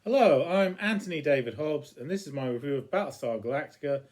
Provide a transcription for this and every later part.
Hello, I'm Anthony David Hobbs, and this is my review of Battlestar Galactica,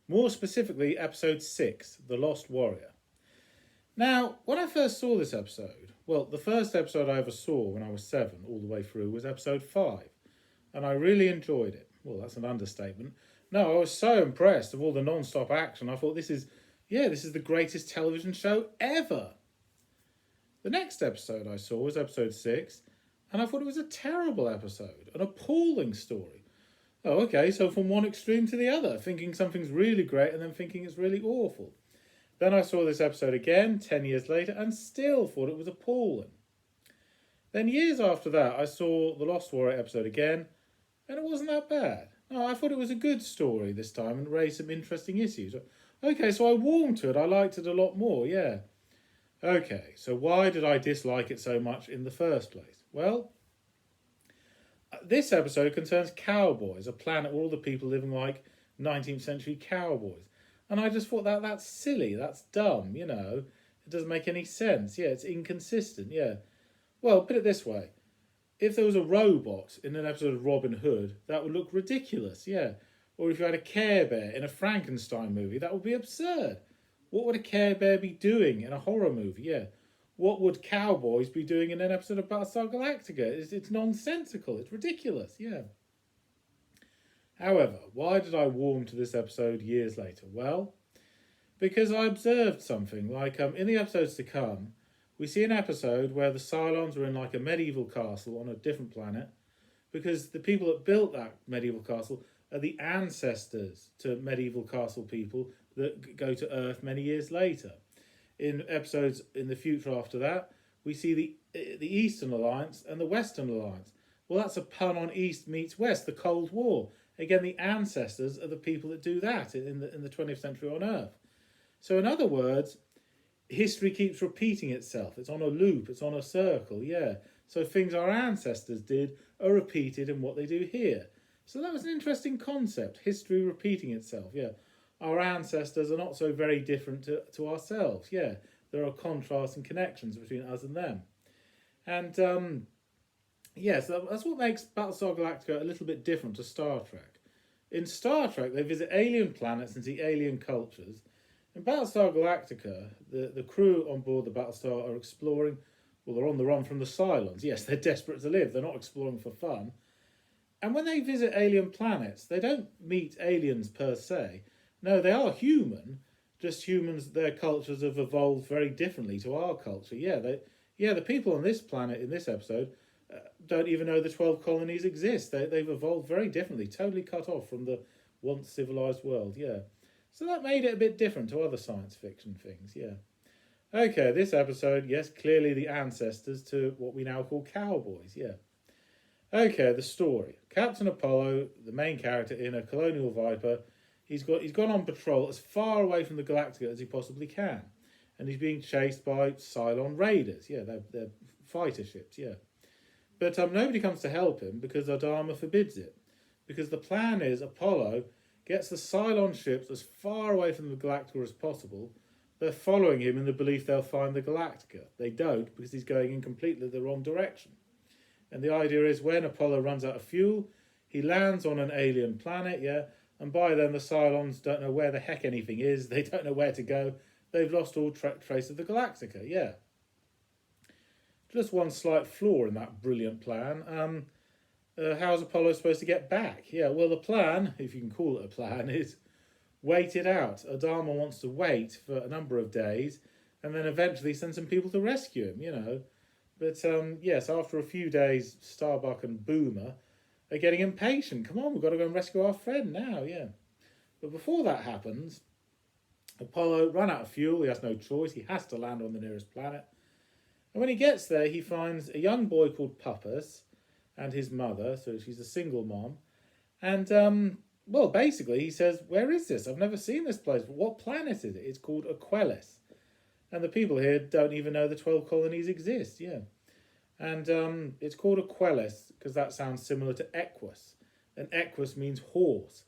more specifically Episode 6, The Lost Warrior. Now, when I first saw this episode, well, the first episode I ever saw when I was 7, all the way through, was Episode 5, and I really enjoyed it. Well, that's an understatement. No, I was so impressed of all the non-stop action, I thought this is the greatest television show ever. The next episode I saw was Episode 6, and I thought it was a terrible episode, an appalling story. Oh, okay, so from one extreme to the other, thinking something's really great and then thinking it's really awful. Then I saw this episode again, 10 years later, and still thought it was appalling. Then years after that, I saw the Lost Warrior episode again, and it wasn't that bad. No, I thought it was a good story this time and raised some interesting issues. Okay, so I warmed to it, I liked it a lot more, yeah. Okay, so why did I dislike it so much in the first place? Well, this episode concerns cowboys, a planet where all the people living like 19th century cowboys. And I just thought that's silly, that's dumb, It doesn't make any sense. Yeah, it's inconsistent, yeah. Well, put it this way. If there was a robot in an episode of Robin Hood, that would look ridiculous, yeah. Or if you had a Care Bear in a Frankenstein movie, that would be absurd. What would a Care Bear be doing in a horror movie? Yeah. What would cowboys be doing in an episode of Battlestar Galactica? It's nonsensical. It's ridiculous. Yeah. However, why did I warm to this episode years later? Well, because I observed something. Like in the episodes to come, we see an episode where the Cylons are in like a medieval castle on a different planet, because the people that built that medieval castle are the ancestors to medieval castle people that go to Earth many years later. In episodes in the future after that, we see the Eastern Alliance and the Western Alliance. Well, that's a pun on East meets West, the Cold War. Again, the ancestors are the people that do that in the 20th century on Earth. So in other words, history keeps repeating itself. It's on a loop, it's on a circle, yeah. So things our ancestors did are repeated in what they do here. So that was an interesting concept, history repeating itself, yeah. Our ancestors are not so very different to ourselves, yeah. There are contrasts and connections between us and them. And, so that's what makes Battlestar Galactica a little bit different to Star Trek. In Star Trek, they visit alien planets and see alien cultures. In Battlestar Galactica, the crew on board the Battlestar are exploring, well, they're on the run from the Cylons. Yes, they're desperate to live, they're not exploring for fun. And when they visit alien planets, they don't meet aliens per se. No, they are human, just humans, their cultures have evolved very differently to our culture. The people on this planet in this episode don't even know the 12 colonies exist. They've evolved very differently, totally cut off from the once civilized world, yeah. So that made it a bit different to other science fiction things, yeah. Okay, this episode, yes, clearly the ancestors to what we now call cowboys, yeah. Okay, the story. Captain Apollo, the main character in a Colonial Viper, he's gone on patrol as far away from the Galactica as he possibly can. And he's being chased by Cylon raiders, yeah, they're fighter ships, yeah. But nobody comes to help him because Adama forbids it. Because the plan is Apollo gets the Cylon ships as far away from the Galactica as possible. They're following him in the belief they'll find the Galactica. They don't, because he's going in completely the wrong direction. And the idea is when Apollo runs out of fuel, he lands on an alien planet, yeah, and by then the Cylons don't know where the heck anything is, they don't know where to go, they've lost all trace of the Galactica, yeah. Just one slight flaw in that brilliant plan. How's Apollo supposed to get back? Yeah, well, the plan, if you can call it a plan, is wait it out. Adama wants to wait for a number of days and then eventually send some people to rescue him, But, yes, after a few days, Starbuck and Boomer are getting impatient. Come on, we've got to go and rescue our friend now, yeah. But before that happens, Apollo ran out of fuel. He has no choice. He has to land on the nearest planet. And when he gets there, he finds a young boy called Puppus and his mother, so she's a single mom. And, basically, he says, where is this? I've never seen this place. What planet is it? It's called Aquelis. And the people here don't even know the 12 colonies exist, yeah. And it's called Aquelis because that sounds similar to Equus. And Equus means horse.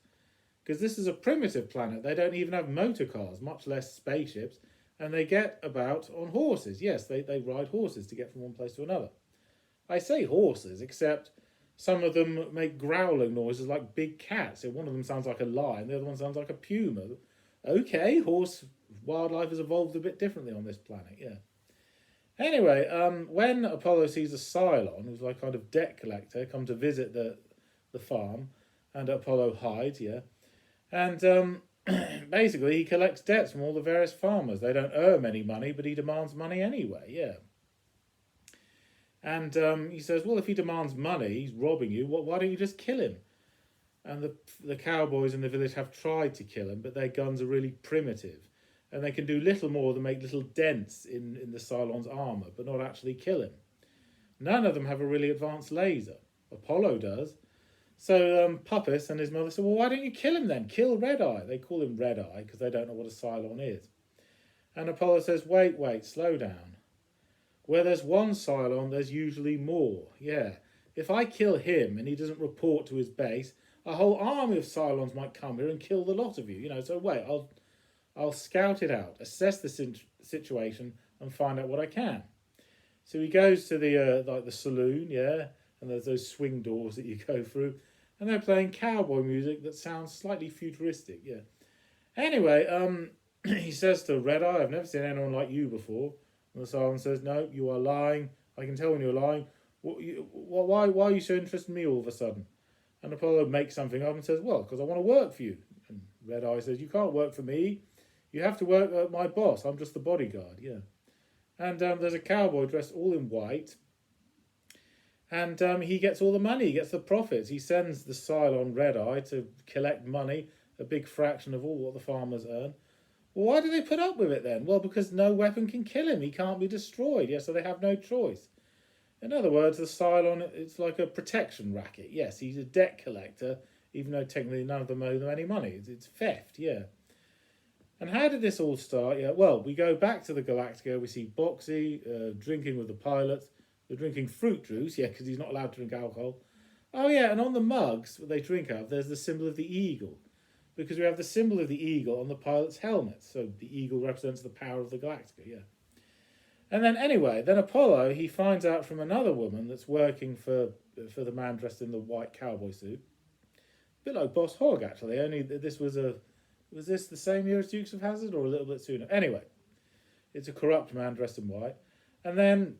Because this is a primitive planet. They don't even have motor cars, much less spaceships. And they get about on horses. Yes, they ride horses to get from one place to another. I say horses, except Some of them make growling noises like big cats. One of them sounds like a lion, the other one sounds like a puma. Okay, horse wildlife has evolved a bit differently on this planet, yeah. Anyway, when Apollo sees a Cylon, who's like kind of debt collector, come to visit the farm, and Apollo hides, yeah, and basically he collects debts from all the various farmers. They don't owe him any money, but he demands money anyway, yeah. And he says, well, if he demands money, he's robbing you. Why don't you just kill him? And the cowboys in the village have tried to kill him, but their guns are really primitive. And they can do little more than make little dents in the Cylon's armour, but not actually kill him. None of them have a really advanced laser. Apollo does. So Puppis and his mother said, well, why don't you kill him then? Kill Red Eye. They call him Red Eye because they don't know what a Cylon is. And Apollo says, wait, slow down. Where there's one Cylon, there's usually more. Yeah. If I kill him and he doesn't report to his base, a whole army of Cylons might come here and kill the lot of you. So wait, I'll scout it out, assess the situation, and find out what I can. So he goes to the saloon, yeah, and there's those swing doors that you go through, and they're playing cowboy music that sounds slightly futuristic, yeah. Anyway, he says to Red Eye, I've never seen anyone like you before. And the Cylon says, no, you are lying. I can tell when you're lying. Why are you so interested in me all of a sudden? And Apollo makes something up and says, well, because I want to work for you. And Red Eye says, you can't work for me. You have to work at my boss. I'm just the bodyguard, yeah. And there's a cowboy dressed all in white. And he gets all the money. He gets the profits. He sends the Cylon Red Eye to collect money, a big fraction of all what the farmers earn. Well, why do they put up with it then? Well, because no weapon can kill him. He can't be destroyed. Yeah, so they have no choice. In other words, the Cylon, it's like a protection racket. Yes, he's a debt collector, even though technically none of them owe them any money. It's theft, yeah. And how did this all start? Yeah, well, we go back to the Galactica. We see Boxy drinking with the pilots. They're drinking fruit juice, yeah, because he's not allowed to drink alcohol. Oh, yeah, and on the mugs that they drink out of, there's the symbol of the eagle. Because we have the symbol of the eagle on the pilot's helmet. So the eagle represents the power of the Galactica, yeah. And then anyway, then Apollo, he finds out from another woman that's working for the man dressed in the white cowboy suit. A bit like Boss Hogg, actually, only this was this the same year as Dukes of Hazzard or a little bit sooner? Anyway, it's a corrupt man dressed in white. And then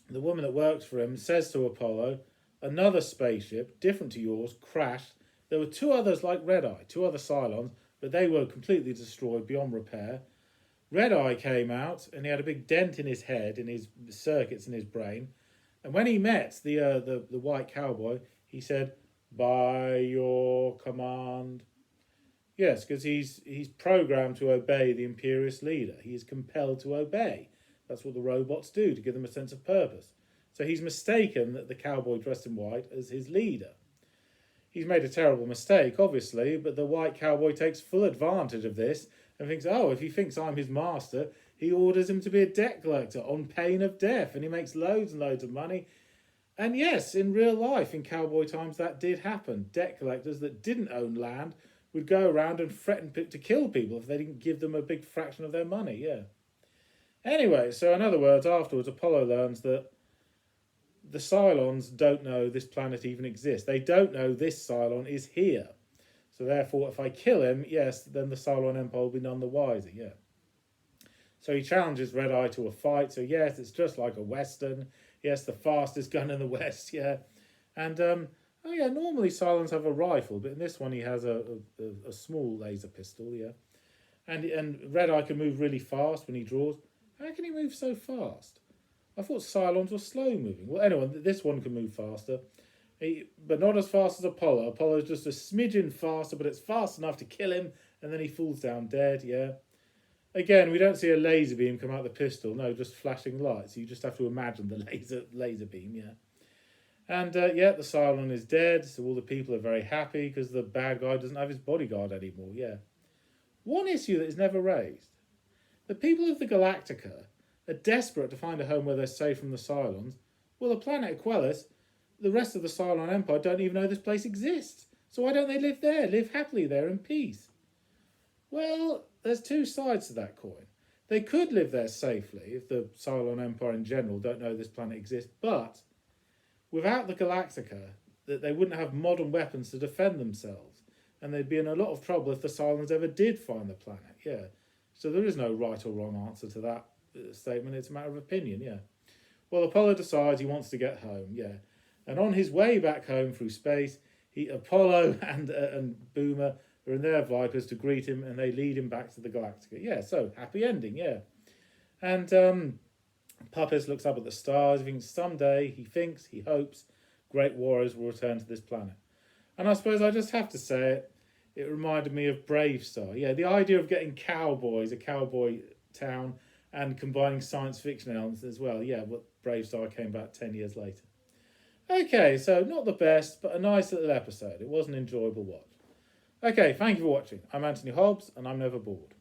the woman that works for him says to Apollo, another spaceship, different to yours, crashed. There were two others like Red Eye, two other Cylons, but they were completely destroyed beyond repair. Red Eye came out, and he had a big dent in his head, in his circuits in his brain. And when he met the white cowboy, he said, by your command. Yes, because he's programmed to obey the Imperious leader. He is compelled to obey. That's what the robots do, to give them a sense of purpose. So he's mistaken that the cowboy dressed in white as his leader. He's made a terrible mistake, obviously, but the white cowboy takes full advantage of this and thinks, oh, if he thinks I'm his master, he orders him to be a debt collector on pain of death, and he makes loads and loads of money. And yes, in real life, in cowboy times, that did happen. Debt collectors that didn't own land would go around and threaten to kill people if they didn't give them a big fraction of their money, yeah. Anyway, so in other words, afterwards, Apollo learns that the Cylons don't know this planet even exists. They don't know this Cylon is here. So therefore, if I kill him, yes, then the Cylon Empire will be none the wiser, yeah. So he challenges Red Eye to a fight. So yes, it's just like a Western. Yes, the fastest gun in the West, yeah. And, oh yeah, normally Cylons have a rifle, but in this one he has a small laser pistol, yeah. And Red Eye can move really fast when he draws. How can he move so fast? I thought Cylons were slow moving. Well, anyway, this one can move faster. But not as fast as Apollo. Apollo's just a smidgen faster, but it's fast enough to kill him, and then he falls down dead, yeah. Again, we don't see a laser beam come out the pistol. No, just flashing lights. You just have to imagine the laser beam, yeah. And, yeah, the Cylon is dead, so all the people are very happy because the bad guy doesn't have his bodyguard anymore, yeah. One issue that is never raised. The people of the Galactica are desperate to find a home where they're safe from the Cylons. Well, the planet Aquelis, the rest of the Cylon Empire don't even know this place exists. So why don't they live there, live happily there in peace? Well, there's two sides to that coin. They could live there safely if the Cylon Empire in general don't know this planet exists, but without the Galactica, that they wouldn't have modern weapons to defend themselves, and they'd be in a lot of trouble if the Cylons ever did find the planet. Yeah, so there is no right or wrong answer to that statement. It's a matter of opinion. Yeah. Well, Apollo decides he wants to get home. Yeah, and on his way back home through space, Apollo and Boomer are in their Vipers to greet him, and they lead him back to the Galactica. Yeah, so happy ending. Yeah, and Puppis looks up at the stars. He thinks, he hopes, great warriors will return to this planet. And I suppose I just have to say it reminded me of Brave Star. Yeah, the idea of getting cowboys, a cowboy town, and combining science fiction elements as well. Yeah, but Brave Star came back 10 years later. Okay, so not the best, but a nice little episode. It was an enjoyable watch. Okay, thank you for watching. I'm Anthony Hobbs, and I'm never bored.